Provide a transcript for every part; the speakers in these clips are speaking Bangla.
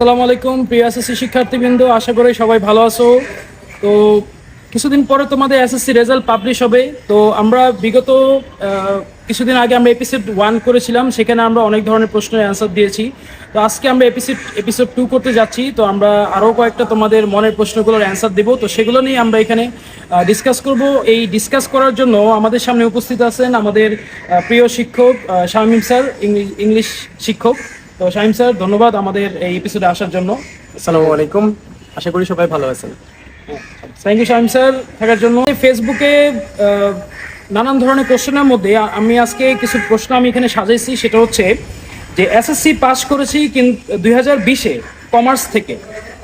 আসসালামু আলাইকুম প্রিয় এসএসসি শিক্ষার্থীবৃন্দ, আশা করি সবাই ভালো আছো। তো কিছুদিন পরে তোমাদের এসএসসি রেজাল্ট পাবলিশ হবে। তো আমরা বিগত কিছুদিন আগে আমরা এপিসোড 1 করেছিলাম, সেখানে আমরা অনেক ধরনের প্রশ্নের অ্যান্সার দিয়েছি। তো আজকে আমরা এপিসোড 2 করতে যাচ্ছি। তো আমরা আরও কয়েকটা তোমাদের মনের প্রশ্নগুলোর অ্যান্সার দেবো। তো সেগুলো নিয়ে আমরা এখানে ডিসকাস করব। এই ডিসকাস করার জন্য আমাদের সামনে উপস্থিত আছেন আমাদের প্রিয় শিক্ষক শামীম স্যার, ইংলিশ শিক্ষক। তো শাহিম স্যার, ধন্যবাদ আমাদের এই এপিসোডে আসার জন্য। আসসালামু আলাইকুম, আশা করি সবাই ভালো আছেন। থ্যাংক ইউ শাহিম স্যার থাকার জন্য। ফেসবুকে নানান ধরনের কোশ্চেনের মধ্যে আমি আজকে কিছু প্রশ্ন আমি এখানে সাজাইছি। সেটা হচ্ছে যে এসএসসি পাস করেছি কিন্তু 2020-এ কমার্স থেকে,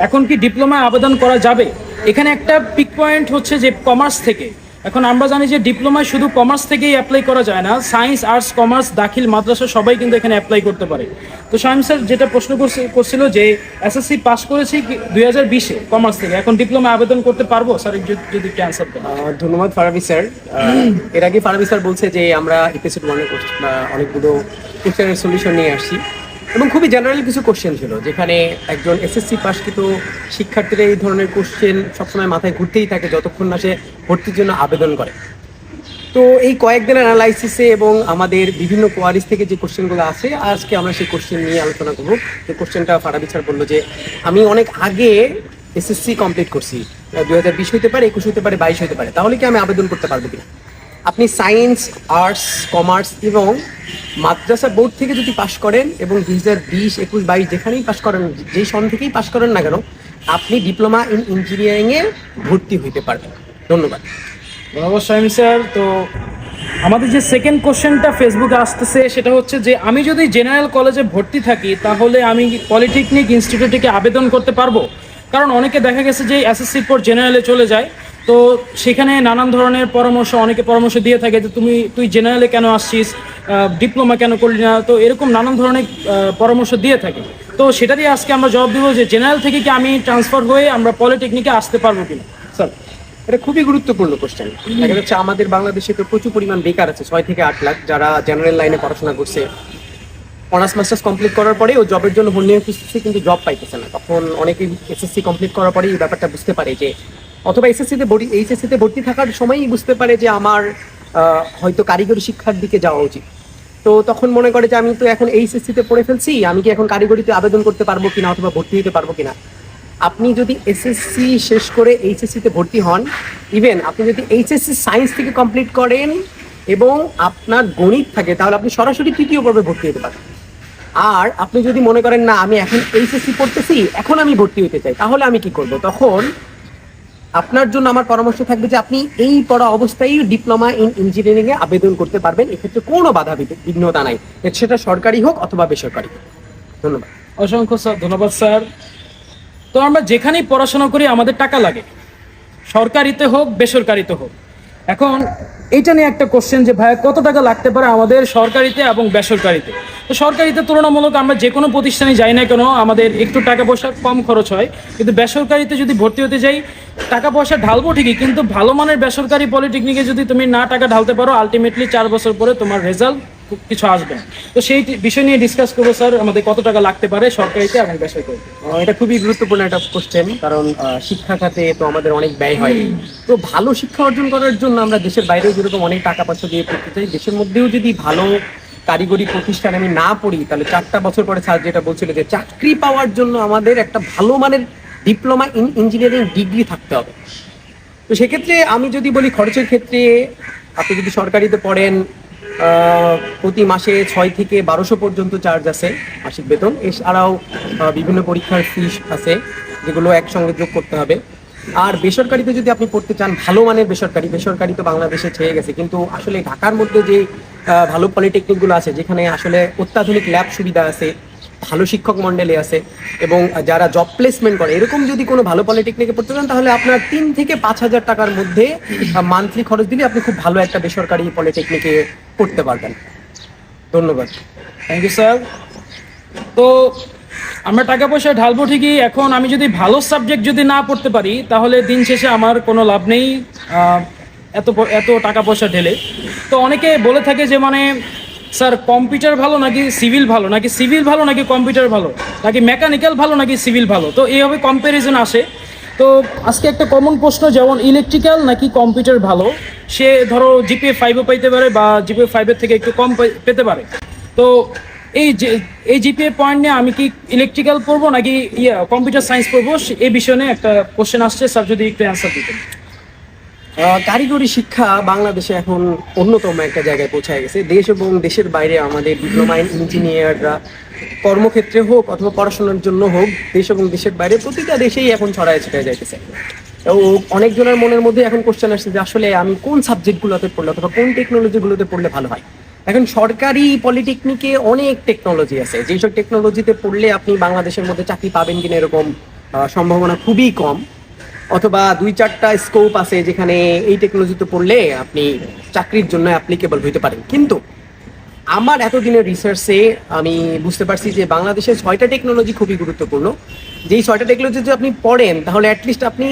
এখন কি ডিপ্লোমায় আবেদন করা যাবে? এখানে একটা পিক পয়েন্ট হচ্ছে যে কমার্স থেকে। এখন আমরা জানি যে ডিপ্লোমায় শুধু কমার্স থেকেই অ্যাপ্লাই করা যায় না, সায়েন্স, আর্টস, কমার্স, দাখিল, মাদ্রাসা সবাই কিন্তু এখানে অ্যাপ্লাই করতে পারে। তো শাহিম স্যার যেটা প্রশ্ন করছিল যে এসএসসি পাস করেছি 2020-এ কমার্স থেকে, এখন ডিপ্লোমা আবেদন করতে পারবো স্যার, যদি ক্যান্সার দেন। ধন্যবাদ ফারাবি স্যার। এর আগে ফারাবি স্যার বলছে যে আমরা এপিসোড 1-এ অনেকগুলো কোশ্চেনের সলিউশন নিয়ে আসছি এবং খুবই জেনারেল কিছু কোশ্চেন ছিল, যেখানে একজন এসএসসি পাসকৃত শিক্ষার্থীরা এই ধরনের কোশ্চেন সবসময় মাথায় ঘুরতেই থাকে যতক্ষণ না সে ভর্তির জন্য আবেদন করে। তো এই কয়েকদিনের অ্যানালাইসিসে এবং আমাদের বিভিন্ন কোয়ারিজ থেকে যে কোশ্চেনগুলো আছে, আজকে আমরা সেই কোশ্চেন নিয়ে আলোচনা করব। যে কোশ্চেনটা ফারাবি স্যার বললো যে আমি অনেক আগে এসএসসি কমপ্লিট করছি, 2020 হতে পারে, 21 হতে পারে, 22 হতে পারে, তাহলে কি আমি আবেদন করতে পারবো কিনা? আপনি সায়েন্স, আর্টস, কমার্স এবং মাদ্রাসা বোর্ড থেকে যদি পাশ করেন এবং 2020, 21, 22 যেখানেই পাশ করেন, যেই সন থেকেই পাশ করেন না কেন, আপনি ডিপ্লোমা ইন ইঞ্জিনিয়ারিংয়ে ভর্তি হইতে পারবেন। ধন্যবাদ। ধন্যবাদ শাহিম স্যার। তো আমাদের যে সেকেন্ড কোশ্চেনটা ফেসবুকে আসতেছে সেটা হচ্ছে যে আমি যদি জেনারেল কলেজে ভর্তি থাকি তাহলে আমি পলিটেকনিক ইনস্টিটিউটে আবেদন করতে পারবো? কারণ অনেকে দেখা গেছে যে এসএসসির পর জেনারেলে চলে যায়। তো সেখানে নানান ধরনের অনেকে পরামর্শ দিয়ে থাকে যে তুই জেনারেলে কেন আসছিস, ডিপ্লোমা কেন করলি না, তো এরকম নানান ধরনের পরামর্শ দিয়ে থাকে। তো সেটা দিয়ে আজকে আমরা জবাব দেবো যে জেনারেল থেকে কি আমি ট্রান্সফার হয়ে আমরা পলিটেকনিকে আসতে পারবো কিনা। স্যার, এটা খুবই গুরুত্বপূর্ণ কোশ্চেন। দেখা যাচ্ছে আমাদের বাংলাদেশে তো প্রচুর পরিমাণ বেকার আছে, 6 থেকে 8 লাখ, যারা জেনারেল লাইনে পড়াশোনা করছে, অনার্স মাস্টার্স কমপ্লিট করার পরে ও জবের জন্য হন্যে খুঁজতেছে কিন্তু জব পাইতেছে না। তখন অনেকেই এসএসসি কমপ্লিট করার পরে এই ব্যাপারটা বুঝতে পারে যে, অথবা এইচএসসিতে ভর্তি থাকার সময়ই বুঝতে পারে যে আমার হয়তো কারিগরি শিক্ষার দিকে যাওয়া উচিত। তো তখন মনে করে যে আমি তো এখন এইচএসসিতে পড়ে ফেলছি, আমি কি এখন কারিগরিতে আবেদন করতে পারবো কিনা অথবা ভর্তি হতে পারবো কিনা। আপনি যদি এসএসসি শেষ করে এইচএসসিতে ভর্তি হন, ইভেন আপনি যদি এইচএসসি সায়েন্স থেকে কমপ্লিট করেন এবং আপনার গণিত থাকে, তাহলে আপনি সরাসরি তৃতীয় পর্বে ভর্তি হতে পারেন। আর আপনি যদি মনে করেন না আমি এখন এইচএসসি পড়তেছি, এখন আমি ভর্তি হতে চাই, তাহলে আমি কি করব? তখন আপনার জন্য আমার পরামর্শ থাকবে যে আপনি এই পড়া অবস্থায় ডিপ্লোমা ইন ইঞ্জিনিয়ারিংয়ে আবেদন করতে পারবেন। এক্ষেত্রে কোনো বাধা বিঘ্নতা নাই, সেটা সরকারি হোক অথবা বেসরকারি। ধন্যবাদ। অসংখ্য স্যার, ধন্যবাদ স্যার। তো আমরা যেখানেই পড়াশোনা করি আমাদের টাকা লাগে, সরকারিতে হোক বেসরকারিতে হোক। এখন এইটা নিয়ে একটা কোশ্চেন যে ভাইয়া কত টাকা লাগতে পারে আমাদের সরকারিতে এবং বেসরকারিতে? তো সরকারিতে তুলনামূলক আমরা যে কোনো প্রতিষ্ঠানে যাই না কেন আমাদের একটু টাকা পয়সা কম খরচ হয়, কিন্তু বেসরকারিতে যদি ভর্তি হতে যাই টাকা পয়সা ঢালবো ঠিকই, কিন্তু ভালো মানের বেসরকারি পলিটেকনিকে যদি তুমি না টাকা ঢালতে পারো, আলটিমেটলি 4 বছর পরে তোমার রেজাল্ট কিছু আসবে না। তো সেই বিষয় নিয়ে ডিসকাস করবো স্যার, আমাদের কত টাকা লাগতে পারে সরকারিতে এবং বেসরকারিতে। এটা খুবই গুরুত্বপূর্ণ একটা কোশ্চেন, কারণ শিক্ষা খাতে তো আমাদের অনেক ব্যয় হয়। তো ভালো শিক্ষা অর্জন করার জন্য আমরা দেশের বাইরেও যেরকম অনেক টাকা পয়সা দিয়ে পড়তে চাই, দেশের মধ্যেও যদি ভালো কারিগরি প্রতিষ্ঠানে আমি না পড়ি, তাহলে 4টা বছর পরে স্যার যেটা বলছিল যে চাকরি পাওয়ার জন্য আমাদের একটা ভালো মানের ডিপ্লোমা ইন ইঞ্জিনিয়ারিং ডিগ্রি থাকতে হবে। তো সেক্ষেত্রে আমি যদি বলি খরচের ক্ষেত্রে, আপনি যদি সরকারিতে পড়েন, প্রতি মাসে 6 থেকে 1200 পর্যন্ত চার্জ আছে মাসিক বেতন। এছাড়াও বিভিন্ন পরীক্ষার ফিস আছে যেগুলো একসঙ্গে যোগ করতে হবে। আর বেসরকারিতে যদি আপনি পড়তে চান, ভালো মানের বেসরকারি তো বাংলাদেশে ছেয়ে গেছে, কিন্তু আসলে ঢাকার মধ্যে যে ভালো পলিটেকনিকগুলো আছে, যেখানে আসলে অত্যাধুনিক ল্যাব সুবিধা আছে, ভালো শিক্ষক মন্ডলী আছে এবং যারা জব প্লেসমেন্ট করে, এরকম যদি কোনো ভালো পলিটেকনিকে পড়তে চান, তাহলে আপনার 3 থেকে 5,000 টাকার মধ্যে মান্থলি খরচ দিলে আপনি খুব ভালো একটা বেসরকারি পলিটেকনিকে পড়তে পারবেন। ধন্যবাদ। Thank you sir. তো আমরা টাকা পয়সা ঢালবো ঠিকই, এখন আমি যদি ভালো সাবজেক্ট যদি না পড়তে পারি তাহলে দিন শেষে আমার কোনো লাভ নেই এত এত টাকা পয়সা ঢেলে। তো অনেকে বলে থাকে যে মানে স্যার কম্পিউটার ভালো নাকি সিভিল ভালো, নাকি সিভিল ভালো নাকি কম্পিউটার ভালো, নাকি মেকানিক্যাল ভালো নাকি সিভিল ভালো, তো এইভাবে কম্প্যারিজন আসে। তো আজকে একটা কমন প্রশ্ন, যেমন ইলেকট্রিক্যাল নাকি কম্পিউটার ভালো, সে ধরো জিপিএ 5ও পাইতে পারে বা জিপিএ 5-এর থেকে একটু কম পেতে পারে। তো এই যে এই জিপিএ পয়েন্ট নিয়ে আমি কি ইলেকট্রিক্যাল পড়বো নাকি কম্পিউটার সায়েন্স পড়বো, এই বিষয় নিয়ে একটা কোশ্চেন আসছে, স্যার যদি একটু অ্যান্সার দিতেন। কারিগরি শিক্ষা বাংলাদেশে এখন অন্যতম একটা জায়গায় পৌঁছায় গেছে। দেশ এবং দেশের বাইরে আমাদের ডিপ্লোমা ইঞ্জিনিয়াররা কর্মক্ষেত্রে হোক অথবা পড়াশোনার জন্য হোক, দেশ এবং দেশের বাইরে প্রতিটা দেশেই এখন ছড়ায় ছিটায় যাইতেছে। ও অনেকজনের মনের মধ্যে এখন কোশ্চেন আসছে যে আসলে আমি কোন সাবজেক্টগুলোতে পড়লে অথবা কোন টেকনোলজিগুলোতে পড়লে ভালো হয়। এখন সরকারি পলিটেকনিকে অনেক টেকনোলজি আছে, যেসব টেকনোলজিতে পড়লে আপনি বাংলাদেশের মধ্যে চাকরি পাবেন কিনা এরকম সম্ভাবনা খুবই কম, অথবা 2-4টা স্কোপ আছে যেখানে এই টেকনোলজিতে পড়লে আপনি চাকরির জন্য অ্যাপ্লিকেবল হইতে পারেন। কিন্তু আমার এতদিনের রিসার্চে আমি বুঝতে পারছি যে বাংলাদেশের 6টা টেকনোলজি খুবই গুরুত্বপূর্ণ। যেই 6টা টেকনোলজি যদি আপনি পড়েন তাহলে অ্যাটলিস্ট আপনি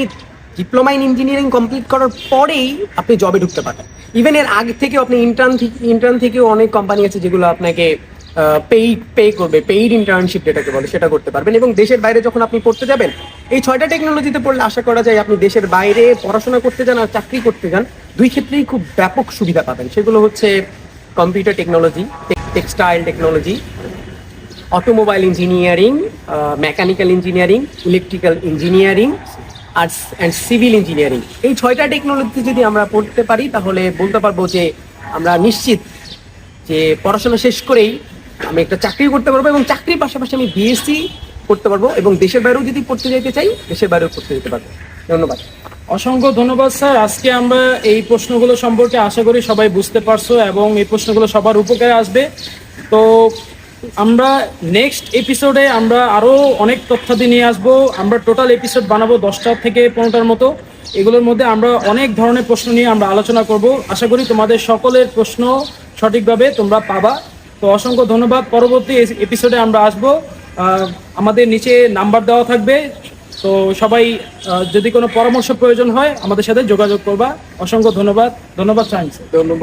ডিপ্লোমা ইন ইঞ্জিনিয়ারিং কমপ্লিট করার পরেই আপনি জবে ঢুকতে পারেন। ইভেন এর আগে থেকেও আপনি ইন্টার্ন থেকেও অনেক কোম্পানি আছে যেগুলো আপনাকে পে করবে, পেইড ইন্টার্নশিপ যেটাকে বলে সেটা করতে পারবেন। এবং দেশের বাইরে যখন আপনি পড়তে যাবেন, এই 6টা টেকনোলজিতে পড়লে আশা করা যায় আপনি দেশের বাইরে পড়াশোনা করতে যান আর চাকরি করতে যান, দুই ক্ষেত্রেই খুব ব্যাপক সুবিধা পাবেন। সেগুলো হচ্ছে computer technology, textile technology, automobile engineering, mechanical engineering, electrical engineering and civil engineering. এই 6টা টেকনোলজি যদি আমরা পড়তে পারি তাহলে বলতে পারবো যে আমরা নিশ্চিত যে পড়াশোনা শেষ করেই আমি একটা চাকরি করতে পারবো, এবং চাকরির পাশাপাশি আমি বিএসসি করতে পারবো, এবং দেশের বাইরেও যদি পড়তে যেতে চাই দেশের বাইরেও পড়তে যেতে পারবো। ধন্যবাদ। অসংখ্য ধন্যবাদ স্যার। আজকে আমরা এই প্রশ্নগুলো সম্পর্কে আশা করি সবাই বুঝতে পারছো এবং এই প্রশ্নগুলো সবার উপকারে আসবে। তো আমরা নেক্সট এপিসোডে আমরা আরও অনেক তথ্যাদি নিয়ে আসবো। আমরা টোটাল এপিসোড বানাবো 10টা থেকে 15টার মতো। এগুলোর মধ্যে আমরা অনেক ধরনের প্রশ্ন নিয়ে আমরা আলোচনা করব। আশা করি তোমাদের সকলের প্রশ্ন সঠিকভাবে তোমরা পাবা। তো অসংখ্য ধন্যবাদ। পরবর্তী এপিসোডে আমরা আসবো, আমাদের নিচে নাম্বার দেওয়া থাকবে। তো সবাই যদি কোনো পরামর্শ প্রয়োজন হয় আমাদের সাথে যোগাযোগ করবা। অসংখ্য ধন্যবাদ। ধন্যবাদ। ধন্যবাদ।